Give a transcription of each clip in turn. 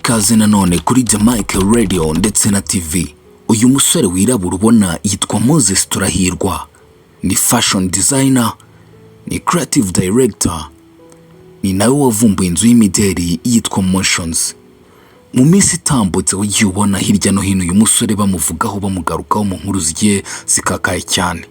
ikaze nanone kuri The Mic Radio ndetse na TV. Uyu musore wirabura ubona yitwa Moses Turahirwa, ni fashion designer, ni creative director, ni nawe wavumbuye inzu y'imideli yitwa Motions. Mu minsi itambutse wagiye ubona hirya no hino uyu musore bamuvugaho bamugarukaho mu nkuru zigiye zikakaye cyane.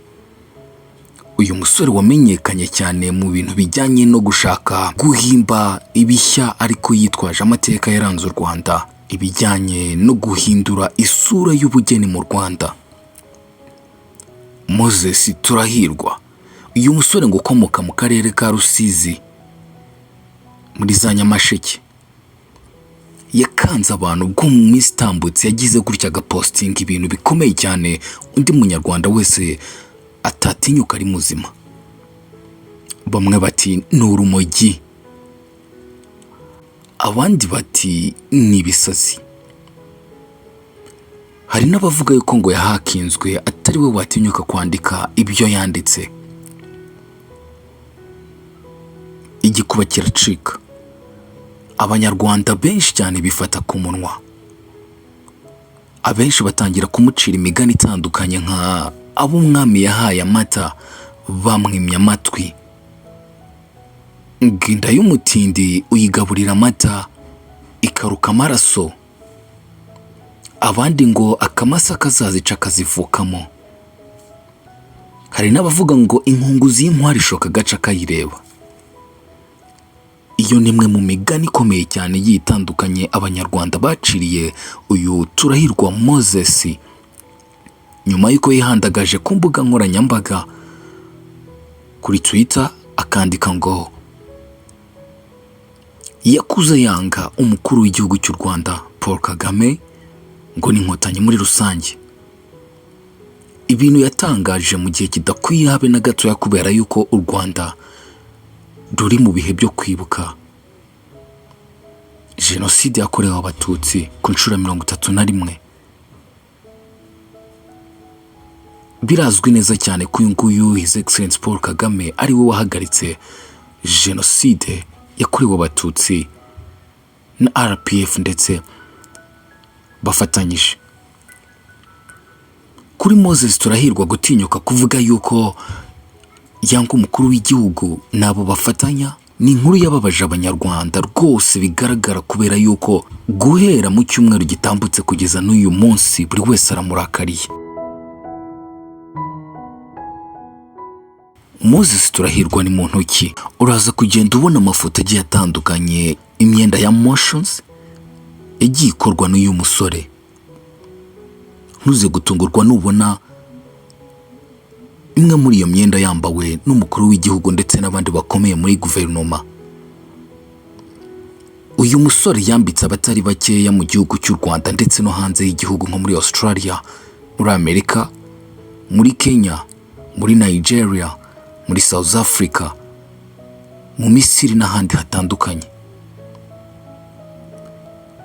Uyu musore wamenyekanye cyane mu bintu bijyanye no gushaka guhimba ibishya ariko yitwaje amateka yaranze u Rwanda, ibijyanye no guhindura isura y'ubugeni mu Rwanda. Moses Turahirwa, uyu musore ngo ukomoka mu karere ka Rusizi muri za Nyamasheke, yakanze abantu bwo mu minsi itambutse yagize gutya agapostinga ibintu bikomeye cyane undi munyarwanda wese atatinyuka ari muzima. Bamwe bati ni urumogi, abandi bati ni ibisazi. Hari n'abavuga yuko ngo yahakinzwe atari we watinyuka kwandika ibyo yanditse. Igikuba kiracika, abanyarwanda benshi cyane bifata ku munwa. Abenshi batangira kumucira imigani itandukanye nka abo umwami yahaye amata bamwimye amatwi, inda y'umutindi uyigaburira amata ikaruka amaraso, abandi ngo akamasa kazazica kazivukamo. Hari n'abavuga ngo inkunguzi y'inkware ishoka gaca kayireba. Iyo ni imwe mu migani ikomeye cyane yitandukanye abanyarwanda baciriye uyu Turahirwa Moses nyuma y'uko yihandagaje ku mbuga nkoranyambaga kuri Twitter akandika ngo yakuze yanga umukuru w'igihugu cy'u Rwanda Paul Kagame ngo ni inkotanyi muri rusange. Ibintu yatangaje mu gihe kidakwiye habe na gato kubera yuko u Rwanda ruri mu bihe byo kwibuka jenoside yakorewe abatutsi ku nshuro 31. Birazwi neza cyane ko uyu nguyu His Excellency Paul Kagame ari we wahagaritse jenoside yakorewe abatutsi na RPF ndetse bafatanyije. Kuri Moses Turahirwa gutinyuka kuvuga yuko yanga umukuru w'igihugu nabo bafatanya ni inkuru yababaje abanyarwanda rwose, bigaragara kubera yuko guhera mu cyumweru gitambutse kugeza n'uyu munsi buri wese aramurakariye. Moses Turahirwa ni muntu ki? Uraza kugenda ubona amafoto agiye atandukanye, imyenda ya Motions yagiye ikorwa n'uyu musore. Ntuze gutungurwa nubona imwe muri iyo myenda yambawe n'umukuru w'igihugu ndetse n'abandi bakomeye muri guverinoma. Uyu musore yambitse abatari bakeya mu gihugu cy'u Rwanda ndetse no hanze y'igihugu nko muri Australia, muri Amerika, muri Kenya, muri Nigeria, muri South Africa, mu Misiri n'ahandi hatandukanye.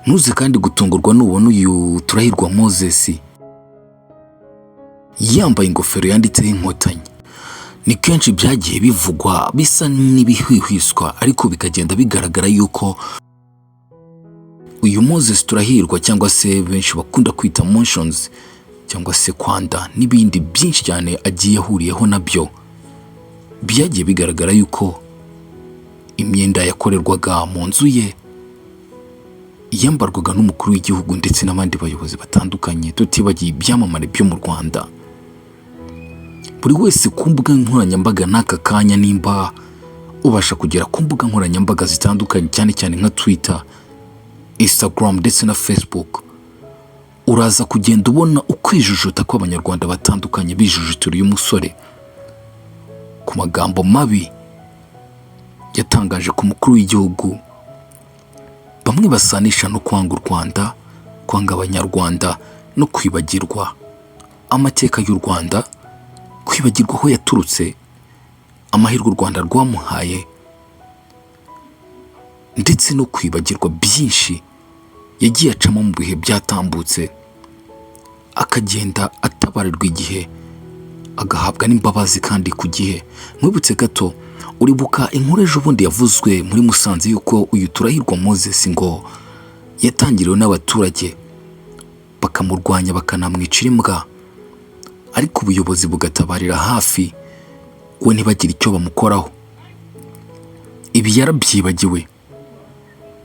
Ntuze kandi gutungurwa nubona uyu Turahirwa Moses yambaye ingofero yanditseho inkotanyi. Ni kenshi byagiye bivugwa bisa n'ibihwihwiswa ariko bikagenda bigaragara yuko uyu Moses Turahirwa cyangwa se benshi bakunda kwita Motions cyangwa se kwanda n'ibindi byinshi cyane agiye ahuriyeho nabyo, byagiye bigaragara yuko imyenda yakorerwaga mu nzu ye yambarwaga n'umukuru w'igihugu ndetse n'abandi bayobozi batandukanye, tutibagiye ibyamamare byo mu Rwanda. Buri wese ku mbuga nkoranyambaga n'aka kanya nimba ubasha kugera ku mbuga nkoranyambaga zitandukanye cyane cyane nka Twitter, Instagram ndetse na Facebook, uraza kugenda ubona ukwijujuta kw'abanyarwanda batandukanye bijujutura uyu musore ku magambo mabi yatangaje ku mukuru w'igihugu. Bamwe basanisha no kwanga u Rwanda, kwanga abanyarwanda no kwibagirwa amateka y'u Rwanda, kwibagirwa aho yaturutse, amahirwe u Rwanda rwamuhaye, ndetse no kwibagirwa byinshi yagiye acamo mu bihe byatambutse, akagenda atabarirwa igihe, agahabwa n'imbabazi kandi ku gihe. Mwibutse gato uribuka inkuru ejo bundi yavuzwe muri Musanze yuko uyu Turahirwa Moses ngo yatangiriwe n'abaturage bakamurwanya bakanamwicira imbwa, ariko ubuyobozi bugatabarira hafi we ntibagire icyo bamukoraho. Ibi yarabyibagiwe.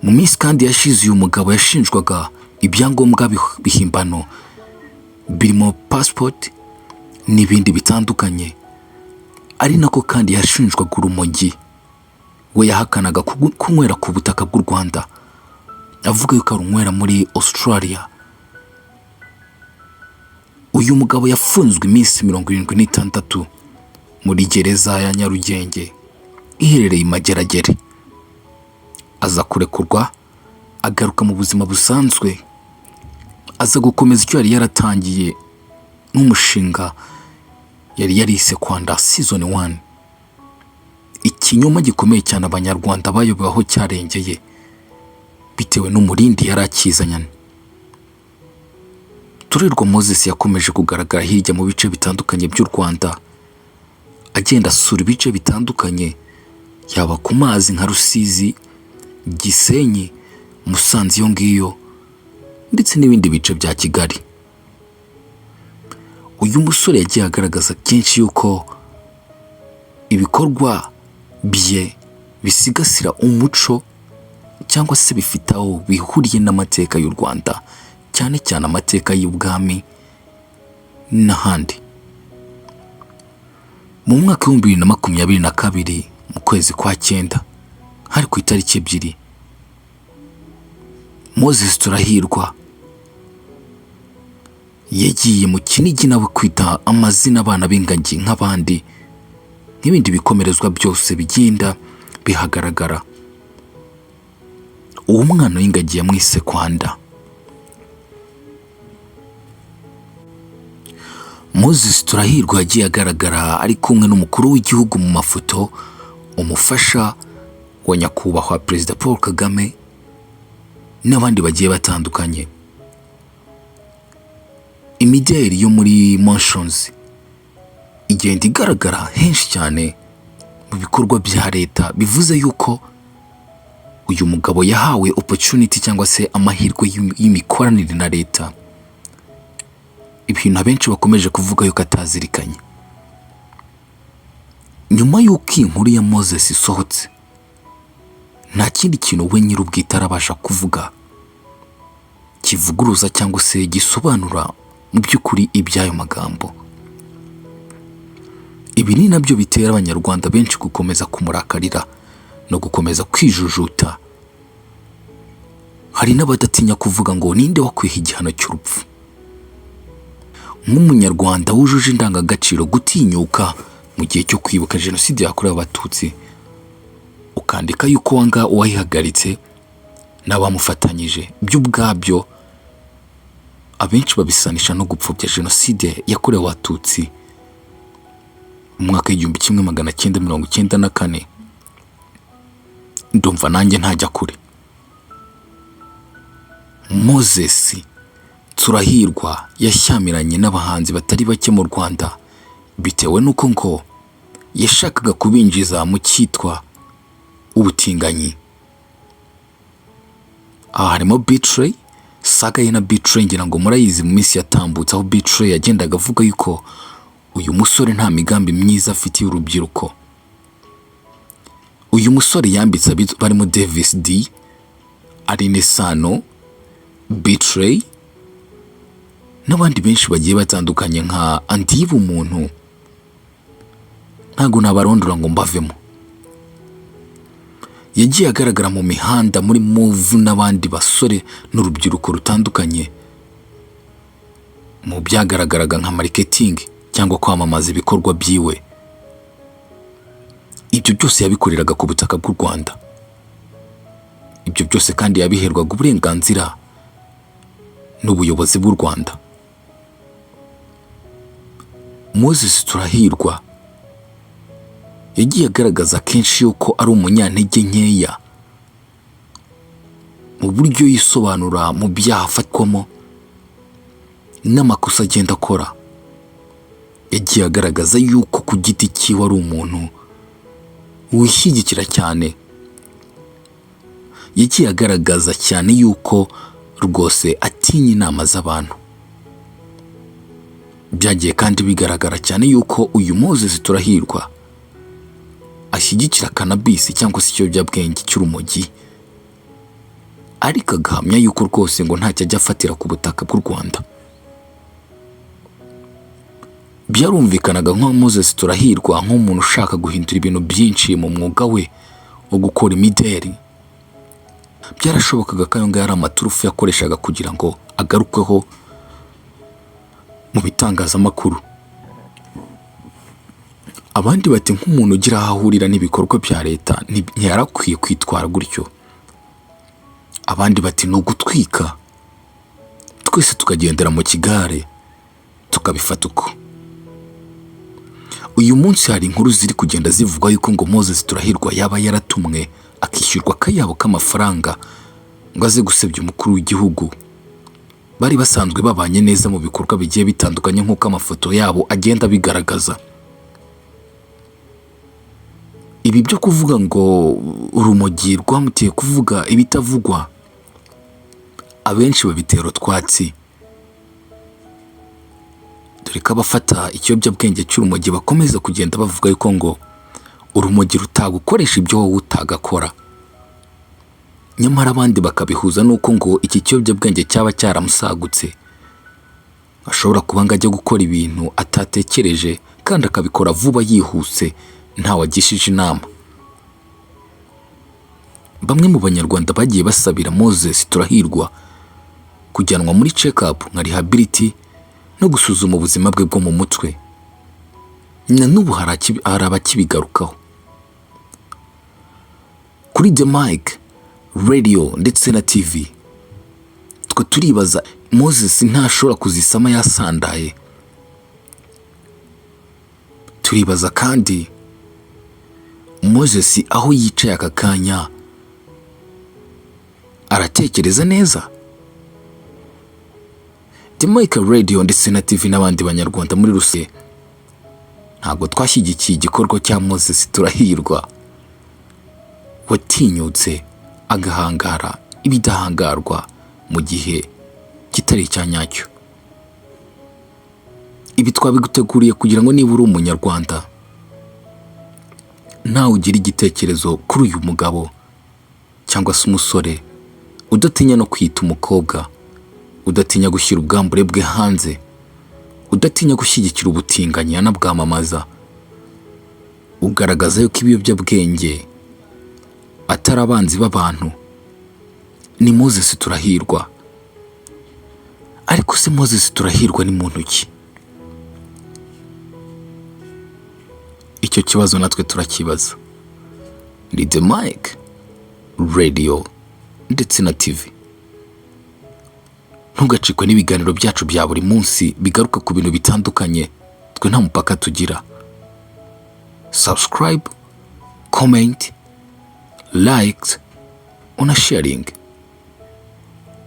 Mu minsi kandi yashize uyu mugabo yashinjwaga ibyangombwa bihimbano birimo passport n'ibindi bitandukanye, ari nako kandi yashinjwaga urumogi. We yahakanaga kunywera ku butaka bw'u Rwanda, avuga yuko arunywera muri Australia. Uyu mugabo yafunzwe iminsi 76 muri gereza ya Nyarugenge iherereye i Mageragere. Aza kurekurwa agaruka mu buzima busanzwe, aza gukomeza icyo yari yaratangiye n'umushinga yari yarise Kwanda season 1, ikinyoma gikomeye cyane abanyarwanda bayobeweho cyarengeye bitewe n'umurindi yari akizanyana. Turahirwa Moses yakomeje kugaragara hirya mu bice bitandukanye by'u Rwanda, agenda asura ibice bitandukanye, yaba ku mazi nka Rusizi, Gisenyi, Musanze iyo ngiyo, ndetse n'ibindi bice bya Kigali. Uyu musore yagiye agaragaza kenshi yuko ibikorwa bye bisigasira umuco cyangwa se bifite aho bihuriye n'amateka y'u Rwanda, cyane cyane amateka y'ubwami n'ahandi. Mu mwaka wa 2022 mu kwezi kwa 9 hari ku itariki 2, Moses Turahirwa yagiye mu Kinigi nawe kwita amazina abana b'ingagi nk'abandi, n'ibindi bikomerezwa byose bigenda bihagaragara. Uwo mwana w'ingagi yamwise Kwanda. Moses Turahirwa yagiye agaragara ari kumwe n'umukuru w'igihugu mu mafoto, umufasha wa nyakubahwa Perezida Paul Kagame n'abandi bagiye batandukanye. Imideli yo muri Mansions igenda igaragara henshi cyane mu bikorwa bya leta, bivuze yuko uyu mugabo yahawe opportunity cyangwa se amahirwe y'imikoranire na leta, ibintu abenshi bakomeje kuvuga yuko atazirikanye. Nyuma y'uko inkuru ya Moses isohotse, nta kindi kintu we nyir'ubwite arabasha kuvuga kivuguruza cyangwa se gisobanura mu by'ukuri iby'ayo magambo. Ibi ni nabyo bitera abanyarwanda benshi gukomeza kumurakarira no gukomeza kwijujuta. Hari n'abadatinya kuvuga ngo ninde wakwiha igihano cy'urupfu. Nk'umunyarwanda wujuje indangagaciro gutinyuka mu gihe cyo kwibuka jenoside yakorewe Abatutsi, ukandika yuko wanga uwayihagaritse n'abamufatanyije, by'ubwabyo abenshi babisanisha no gupfobya jenoside yakorewe Abatutsi mu mwaka w'1994. Ndumva nanjye ntajya kure. Moses Turahirwa yashyamiranye n'abahanzi batari bake mu Rwanda bitewe n'uko ngo yashakaga kubinjiza mu cyitwa ubutinganyi. Aha harimo Betray, saga ye na Betray ngira ngo murayizi mu minsi yatambutse, aho Betray yagendaga avuga yuko uyu musore nta migambi myiza afitiye urubyiruko. Uyu musore yambitse barimo Davis D, Aline Sano, Betray n'abandi benshi bagiye batandukanye nka Andiba umuntu, ntago nabarondora ngo mbavemo. Yagiye agaragara mu mihanda muri Move n'abandi basore n'urubyiruko rutandukanye mu byagaragaraga nka marketing cyangwa kwamamaza ibikorwa byiwe. Ibyo byose yabikoreraga ku butaka bw'u Rwanda. Ibyo byose kandi yabiherwaga uburenganzira n'ubuyobozi bw'u Rwanda. Moses Turahirwa yagiye agaragaza kenshi yuko ari umunyantege nkeya mu buryo yisobanura mu byaha afatwamo n'amakosa agenda akora. Yagiye agaragaza yuko ku giti cyiwe ari umuntu wishyigikira cyane. Yagiye agaragaza cyane yuko rwose atinya inama z'abantu. Byagiye kandi bigaragara cyane yuko uyu Moses Turahirwa ashyigikira cannabis cyangwa se ikiyobyabwenge cy'urumogi, ariko agahamya yuko rwose ngo ntacyo ajya afatira ku butaka bw'u Rwanda. Byarumvikanaga nka Moses Turahirwa nk'umuntu ushaka guhindura ibintu byinshi mu mwuga we wo gukora imideri. Byarashobokaga ko ayo ngayo ari amaturufu yakoreshaga kugira ngo agarukweho mu bitangazamakuru. Abandi bati nk'umuntu ugira aho ahurira n'ibikorwa bya leta ntiyarakwiye kwitwara gutyo. Abandi bati ni ugutwika, twese tukagendera mu kigare tukabifata uko. Uyu munsi hari inkuru ziri kugenda zivuga yuko ngo Moses Turahirwa yaba yaratumwe akishyurwa akayabo k'amafaranga ngo aze gusebya umukuru w'igihugu. Bari basanzwe babanye neza mu bikorwa bigiye bitandukanye nk'uko amafoto yabo agenda bigaragaza. Ibi byo kuvuga ngo urumogi rwamuteye kuvuga ibitavugwa, abenshi babitera utwatsi, dore ko abafata ikiyobyabwenge cy'urumogi bakomeza kugenda bavuga yuko ngo urumogi rutagukoresha ibyo wowe utagakora. Nyamara abandi bakabihuza nuko ngo iki kiyobyabwenge cyaba cyaramusagutse, ashobora kuba ngo ajya gukora ibintu atatekereje kandi akabikora vuba yihuse ntawagishije inama. Bamwe mu banyarwanda bagiye basabira Moses Turahirwa kujyanwa muri check-up nka rehability no gusuzuma ubuzima bwe bwo mu mutwe. Na n'ubu hari abakibigarukaho. Kuri The Mic Radio ndetse na TV twe turibaza, Moses ntashobora kuzisama yasandaye. Turibaza kandi Moses aho yicaye aka kanya aratekereza neza? The Mic Radio ndetse na TV n'abandi banyarwanda muri rusange ntabwo twashyigikiye igikorwa cya Moses Turahirwa watinyutse agahangara ibidahangarwa mu gihe kitari icya nyacyo. Ibi twabiguteguriye kugira ngo niba uri umunyarwanda nawe ugira igitekerezo kuri uyu mugabo cyangwa se umusore udatinya no kwita umukobwa, udatinya gushyira ubwambure bwe hanze, udatinya gushyigikira ubutinganyi anabwamamaza, ugaragaza yuko ibiyobyabwenge atari abanzi b'abantu, ni Moses Turahirwa. Ariko se Moses Turahirwa ni muntu ki? Icyo kibazo natwe turakibaza. Ni The Mic Radio ndetse na TV. Ntugacikwe n'ibiganiro byacu bya buri munsi bigaruka ku bintu bitandukanye, twe nta mupaka tugira. Subscribe, comment, like, una sharing.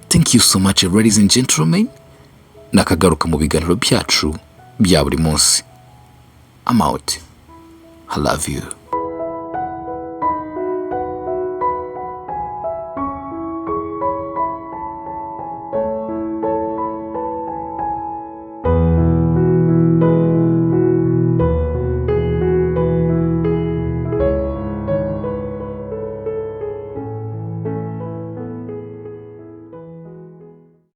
Thank you so much ladies and gentlemen. Nakagaruka mu biganiro byacu bya buri munsi. I'm out. I love you.